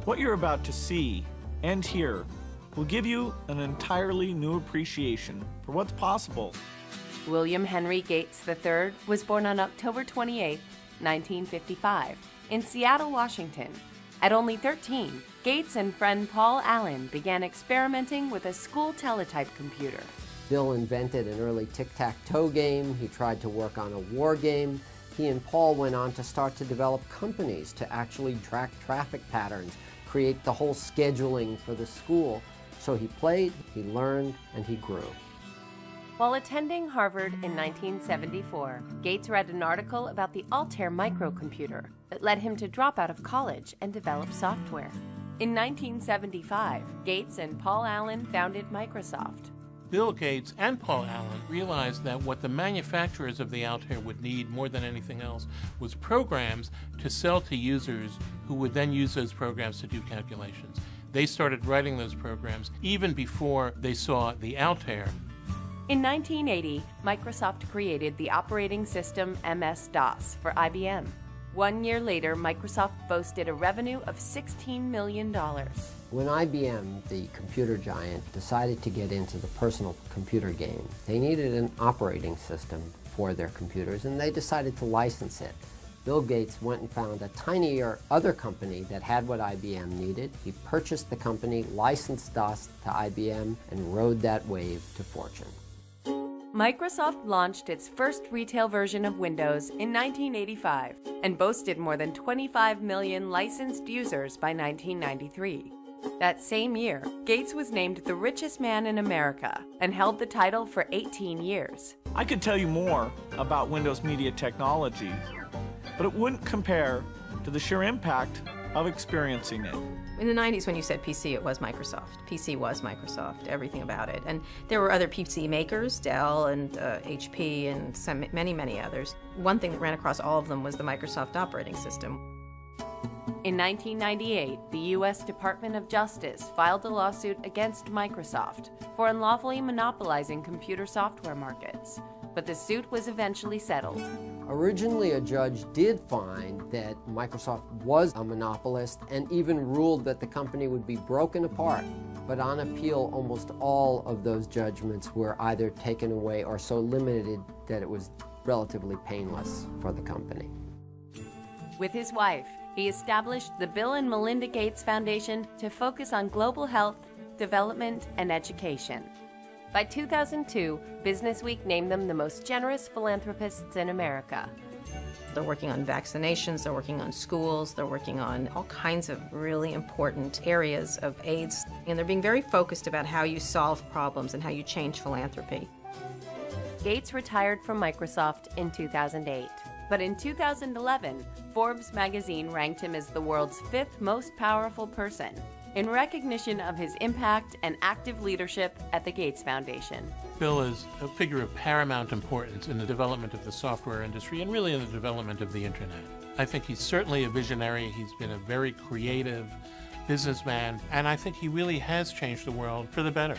What you're about to see and hear will give you an entirely new appreciation for what's possible. William Henry Gates III was born on October 28, 1955, in Seattle, Washington. At only 13, Gates and friend Paul Allen began experimenting with a school teletype computer. Bill invented an early tic-tac-toe game. He tried to work on a war game. He and Paul went on to start to develop companies to actually track traffic patterns, create the whole scheduling for the school. So he played, he learned, and he grew. While attending Harvard in 1974, Gates read an article about the Altair microcomputer that led him to drop out of college and develop software. In 1975, Gates and Paul Allen founded Microsoft. Bill Gates and Paul Allen realized that what the manufacturers of the Altair would need more than anything else was programs to sell to users who would then use those programs to do calculations. They started writing those programs even before they saw the Altair. In 1980, Microsoft created the operating system MS-DOS for IBM. 1 year later, Microsoft boasted a revenue of $16 million. When IBM, the computer giant, decided to get into the personal computer game, they needed an operating system for their computers, and they decided to license it. Bill Gates went and found a tinier other company that had what IBM needed. He purchased the company, licensed DOS to IBM, and rode that wave to fortune. Microsoft launched its first retail version of Windows in 1985 and boasted more than 25 million licensed users by 1993. That same year, Gates was named the richest man in America and held the title for 18 years. I could tell you more about Windows Media Technology, but it wouldn't compare to the sheer impact of experiencing it. In the 90s, when you said PC, it was Microsoft. PC was Microsoft, everything about it. And there were other PC makers, Dell and HP and many, many others. One thing that ran across all of them was the Microsoft operating system. In 1998, the U.S. Department of Justice filed a lawsuit against Microsoft for unlawfully monopolizing computer software markets, but the suit was eventually settled. Originally, a judge did find that Microsoft was a monopolist and even ruled that the company would be broken apart. But on appeal, almost all of those judgments were either taken away or so limited that it was relatively painless for the company. With his wife, he established the Bill and Melinda Gates Foundation to focus on global health, development, and education. By 2002, Businessweek named them the most generous philanthropists in America. They're working on vaccinations, they're working on schools, they're working on all kinds of really important areas of AIDS, and they're being very focused about how you solve problems and how you change philanthropy. Gates retired from Microsoft in 2008, but in 2011, Forbes magazine ranked him as the world's 5th most powerful person, in recognition of his impact and active leadership at the Gates Foundation. Bill is a figure of paramount importance in the development of the software industry and really in the development of the internet. I think he's certainly a visionary. He's been a very creative businessman, and I think he really has changed the world for the better.